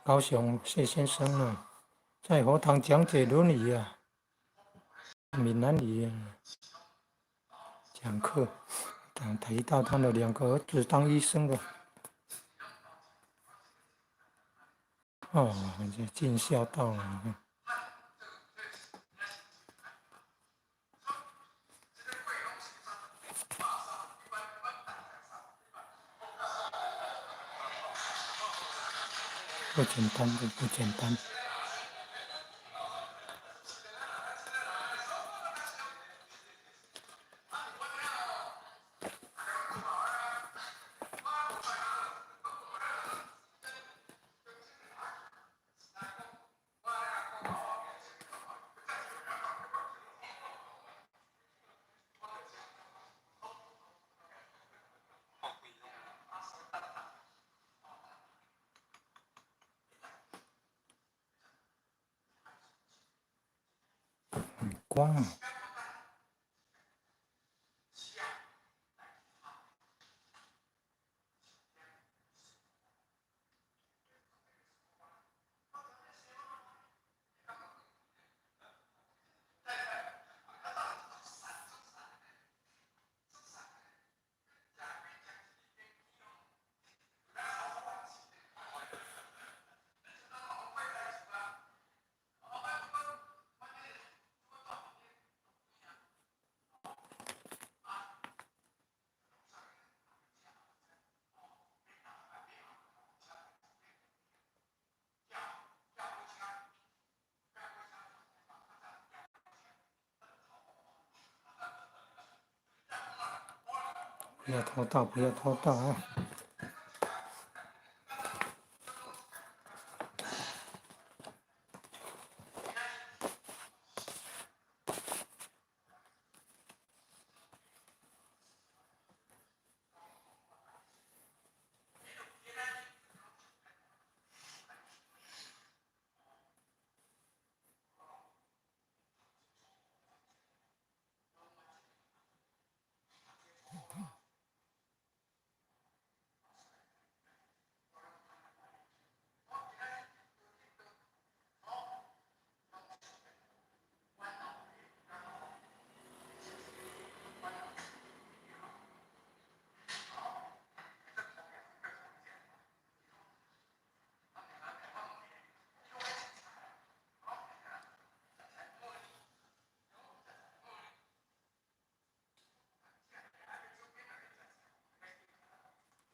高雄谢先生啊，在佛堂讲解伦理啊，闽南语讲课，提到他的2个儿子当医生的，这尽孝道了。不简单，不简单。光。不要拖到，不要拖到啊！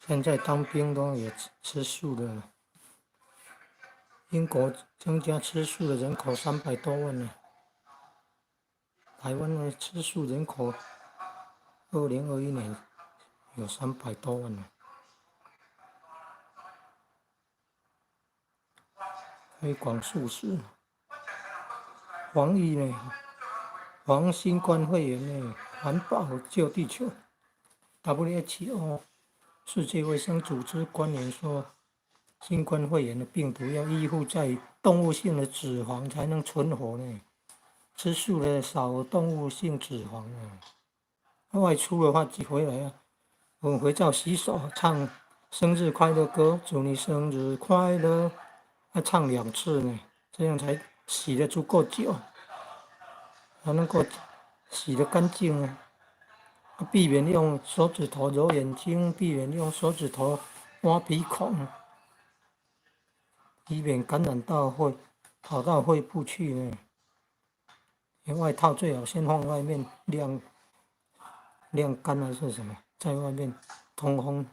现在当兵都也吃素的了。英国增加吃素的人口300多万了。台湾的吃素人口，2021年有300多万了。推广素食，防疫呢，防新冠肺炎呢，环保救地球。WHO 世界卫生组织官员说，新冠肺炎的病毒要依附在动物性的脂肪才能存活呢。吃素的少动物性脂肪啊。外出的话寄回来啊，用肥皂洗手，唱生日快乐歌，祝你生日快乐，要唱2次呢，这样才洗得足够久，才能够洗得干净啊。避免用手指头揉眼睛，避免用手指头挖鼻孔，以免感染到跑到肺部去呢。外套最好先放外面晾干还是什么，在外面通风，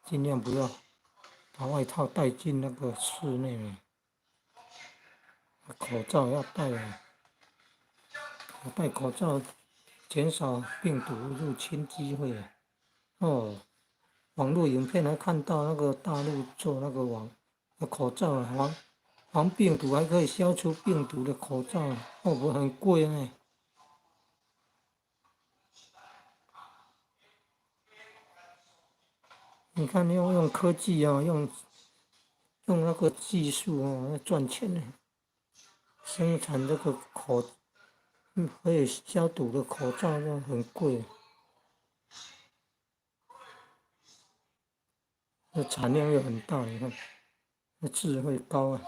尽量不要把外套带进那个室内。口罩要戴啊，戴口罩减少病毒入侵机会啊。网络影片还看到那个大陆做那个口罩啊，防病毒还可以消除病毒的口罩，不很贵呢。你看用科技啊，用那个技术啊，要赚钱呢。生产这个可以消毒的口罩就很贵。这产量又很大，你看，那智慧高啊。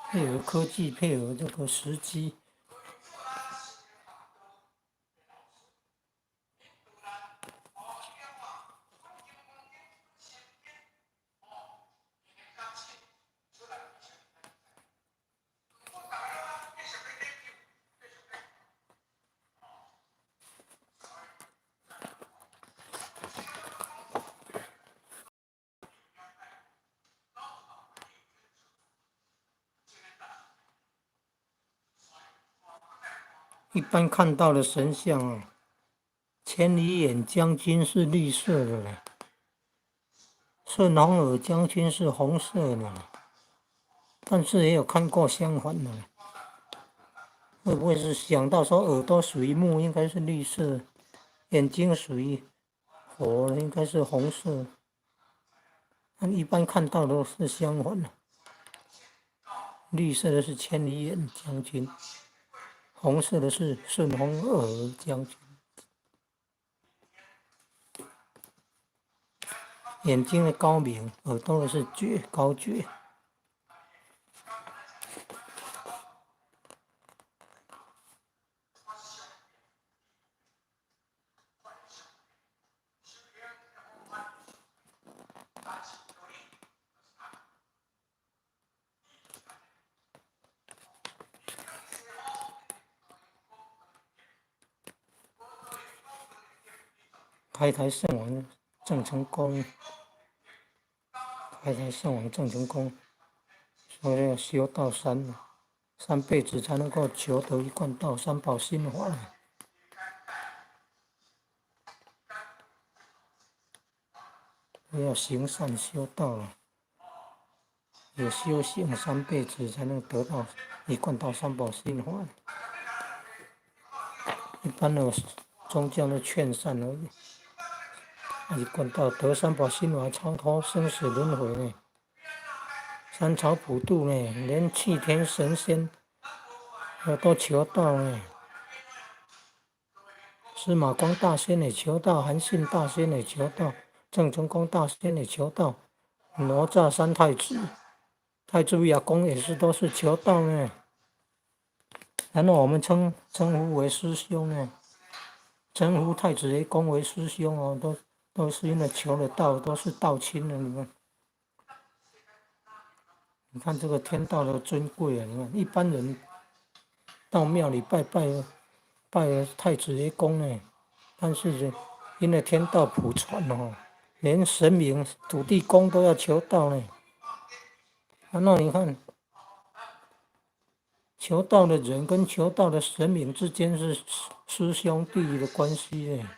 配合科技，配合这个时机。一般看到的神像啊，千里眼将军是绿色的嘞，顺红耳将军是红色的嘞，但是也有看过相反的。会不会是想到说耳朵属于木，应该是绿色，眼睛属于火，应该是红色？但一般看到都是相反的，绿色的是千里眼将军，红色的是顺红耳将军。眼睛的高明，耳朵的是绝高绝。开台圣王郑成功，开台圣王郑成功说要修道三辈子才能够求得一贯道三宝心法。要行善修道了，有修行三辈子才能得到一贯道三宝心法。一般的宗教的劝善而已。一贯道得三宝心法，超脱生死轮回呢，三朝普渡呢，连气天神仙都求道呢。司马光大仙也求道，韩信大仙也求道，郑成功大仙也求道，哪吒三太子、太子爷公也是都是求道呢。然后我们称呼为师兄呢，称呼太子爷公为师兄哦，都是因为求了道，都是道亲的。你看这个天道的尊贵啊！你看一般人到庙里拜太子爷公呢，但是因为天道普传哦，连神明土地公都要求道呢。那你看，求道的人跟求道的神明之间是师兄弟的关系呢。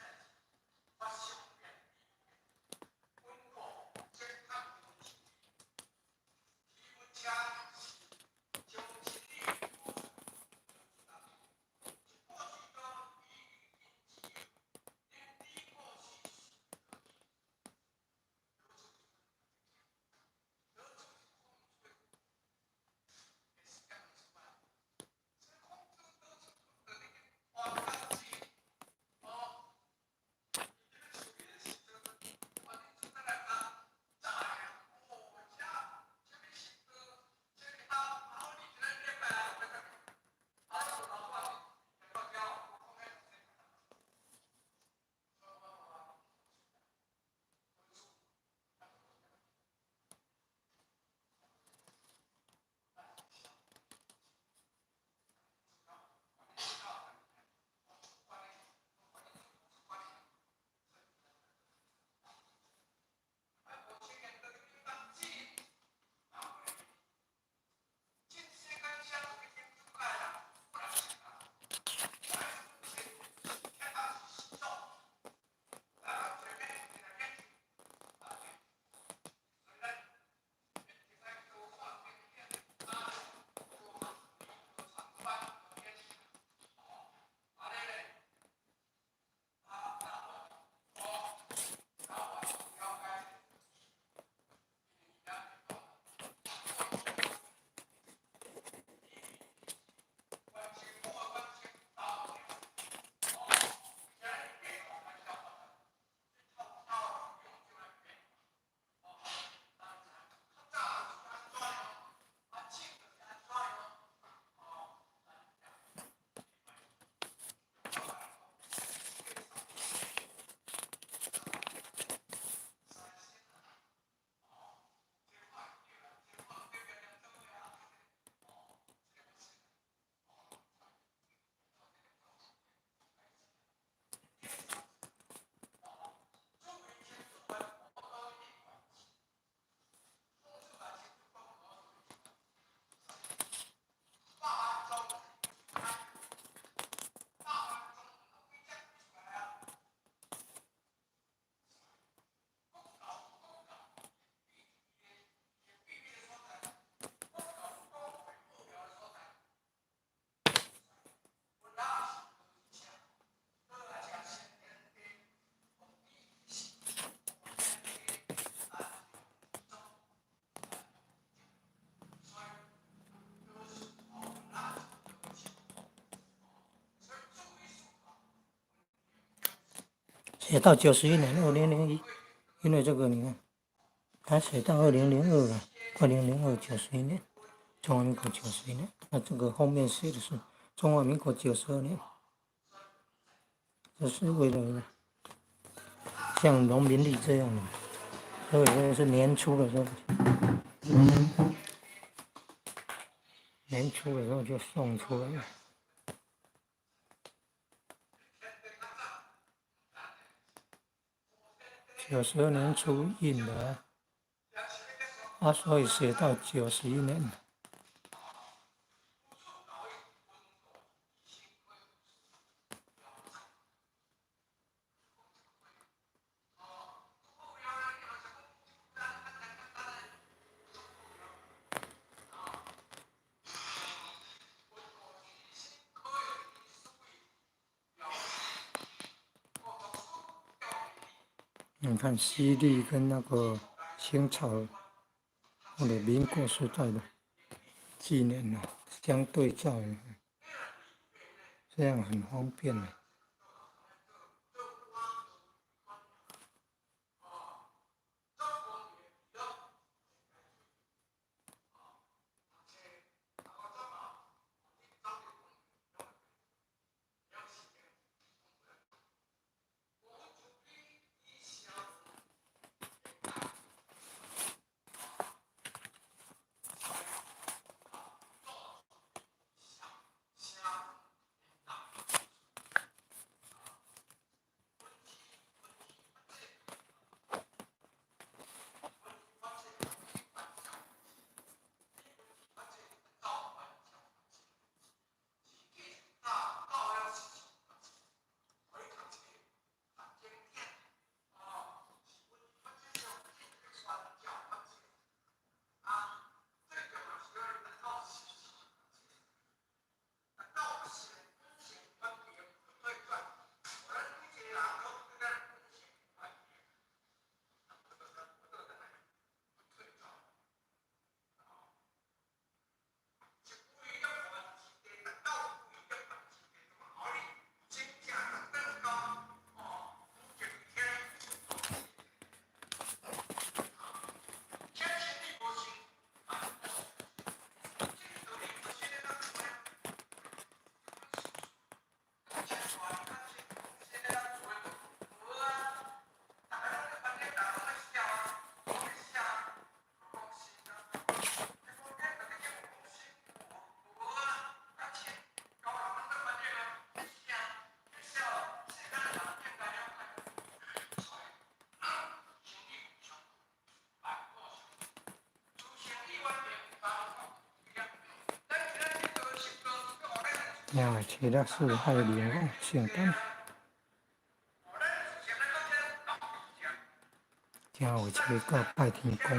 写到91年2001，因为这个你看，它写到2002了，200291年，中华民国91年，那这个后面写的是中华民国92年，这是为了像农民历这样的，所以这是年初的时候，年初的时候就送出来了。92年初印的，所以写到91年。你看西历跟那个清朝或者民国时代的纪年呢，相对照，这样很方便的。其他是还有联络性等，正有车到拜天公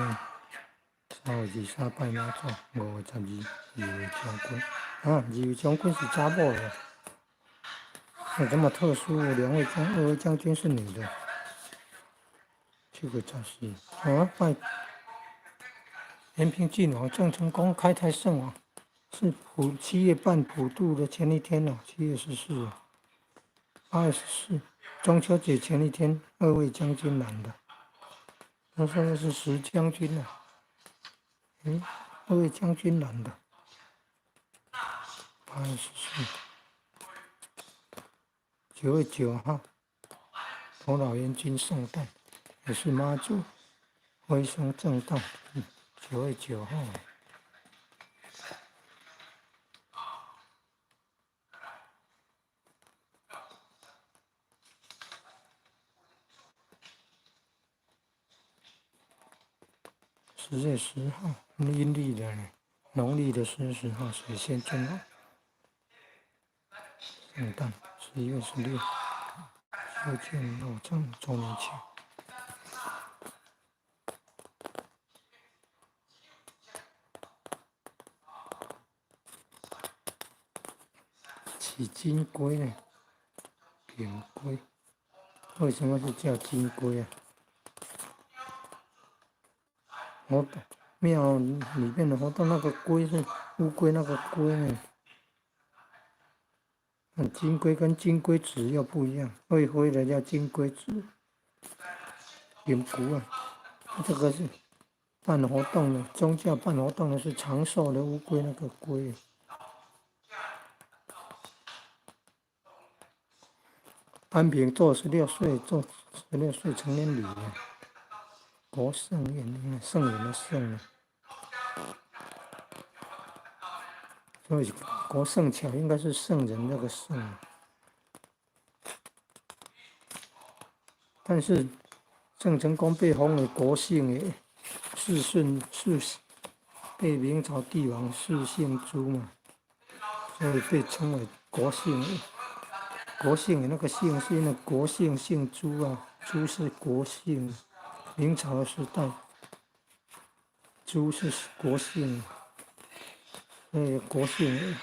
，3月23拜妈祖，5月12二位将军。2位将军是查某的，有这么特殊？2位将军是女的，这个才是拜延平郡王郑成功开台圣王，是7月半普渡的前一天7月14、8月14，中秋节前一天，2位将军来的。他说的是10将军2位将军来的8月14、9月9号，头老元君圣诞，也是妈祖回生正道，9月9号。10月10号，阴历的呢，农历的10月10号水仙正好。圣诞11月16，修建老庄周年庆。起金龟呢？扁龟，为什么是叫金龟啊？活动庙里面的活动，那个龟是乌龟那个龟呢？金龟跟金龟子又不一样，会飞的叫金龟子，灵骨啊，这个是办活动的，宗教办活动的是长寿的乌龟，那个龟。安平做16岁，做16岁成年礼啊，国圣宴，圣人的圣啊，所以国圣桥应该是圣人那个圣，但是郑成功被封为国姓耶，被明朝帝王世姓朱嘛，所以被称为国姓耶。国姓那个姓是因为国姓姓朱啊，朱是国姓，明朝的时代，朱是国姓，所以国姓耶。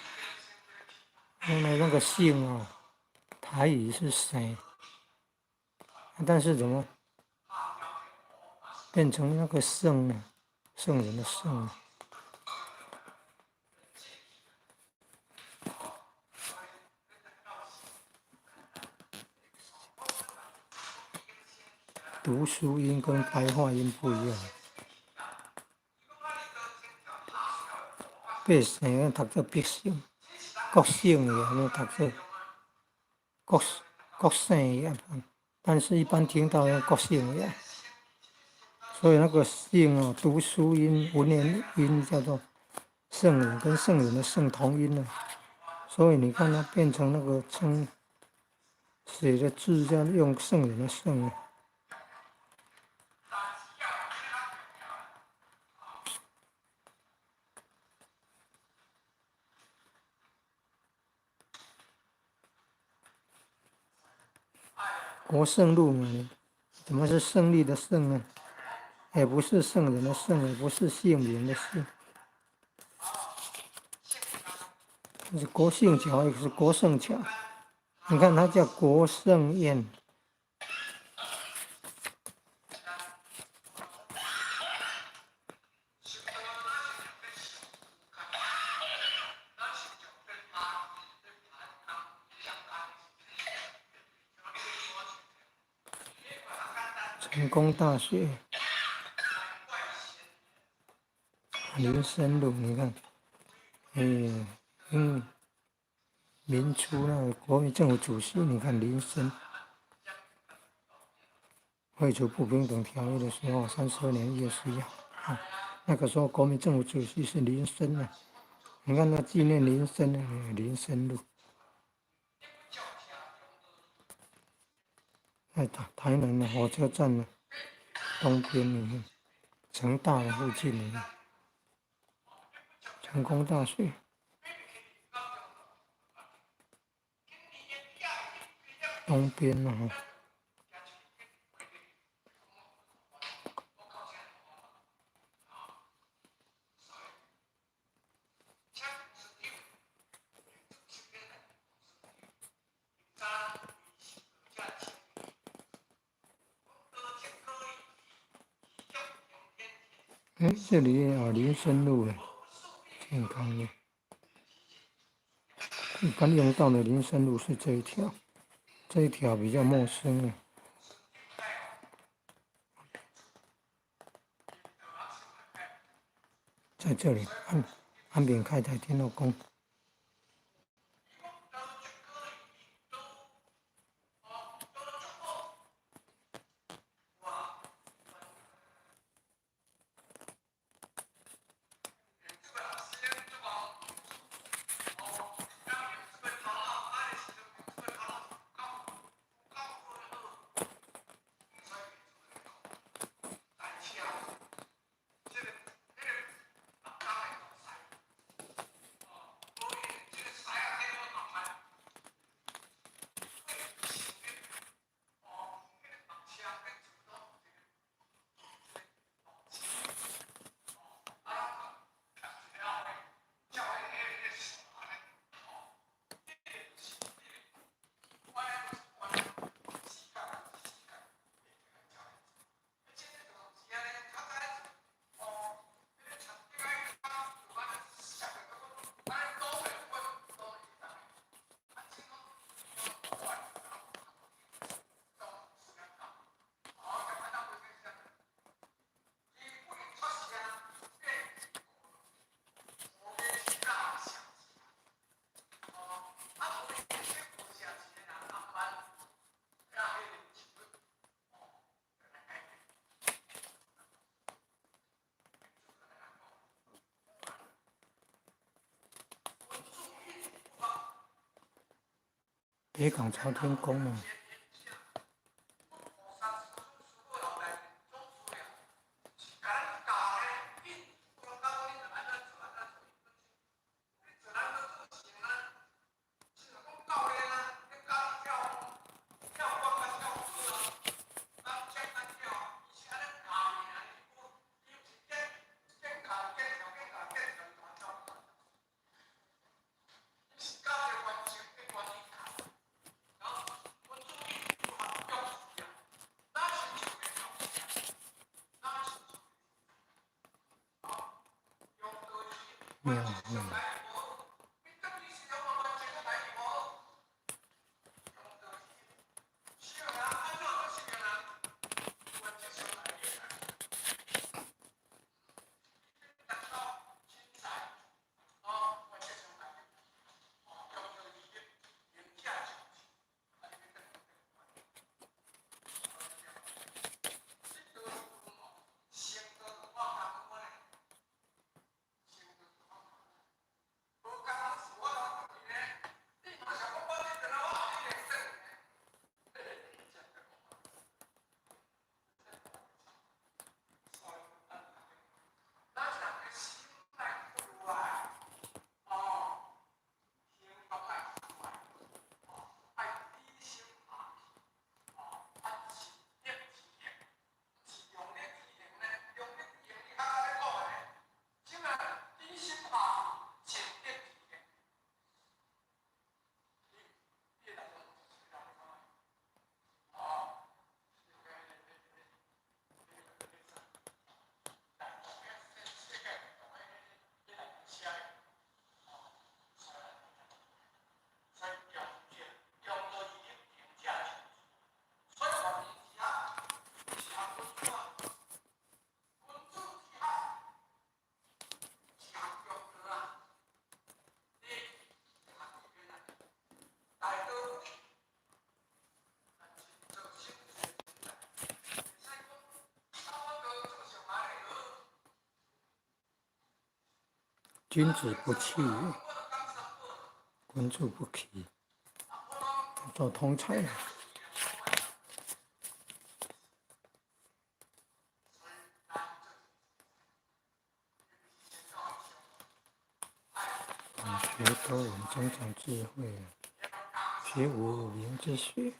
原来那个姓啊，台语是谁？但是怎么变成那个圣呢？圣人的圣。读书音跟白话音不一样。八姓读做必姓，国姓也安尼读做国姓也，但是一般听到国姓也，所以那个姓哦，读书音、文言音叫做圣人，跟圣人的圣同音呢。所以你看它变成那个称写的字叫用圣人的圣。国圣录嘛，怎么是胜利的胜呢？也不是圣人的圣，也不是姓名的姓，是国姓桥，也是国圣桥。你看它叫国圣宴，成功大学，林森路，你看，民初那个国民政府主席，你看林森，废除不平等条约的时候，32年1月11号，那个时候国民政府主席是林森啊，你看他纪念林森的林森路，在台南的火车站呢东边，你看成大的附近，你看成功大学。东边啊，这里有林森路了，健康路。一般用到的林森路是这一条，这一条比较陌生啊。在这里，安平开台天后宫。北港朝天宫嘛。庙会。君子不器，君子不器，做通菜了。学多闻，增长智慧；学无名之学。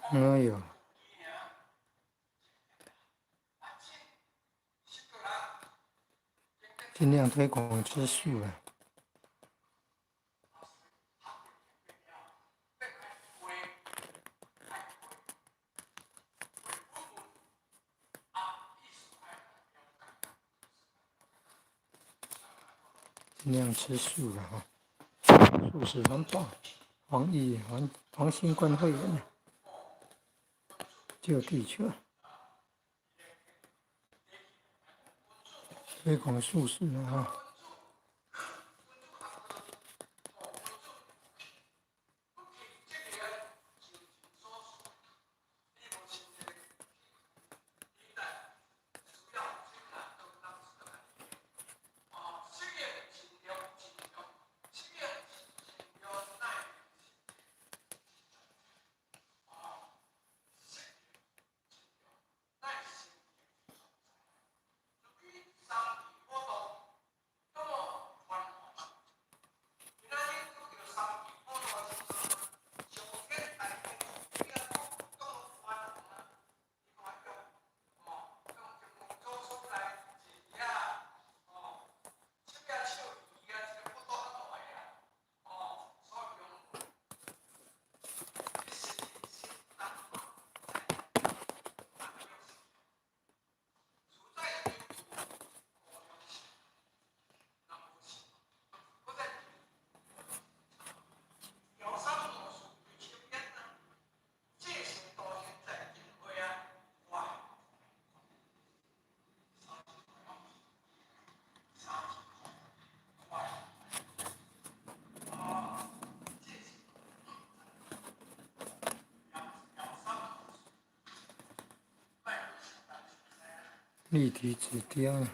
哎呦，尽量推广吃素了。尽量吃素了哈，素食环保。黄新冠会员救地球，推广素食了哈。立体指标。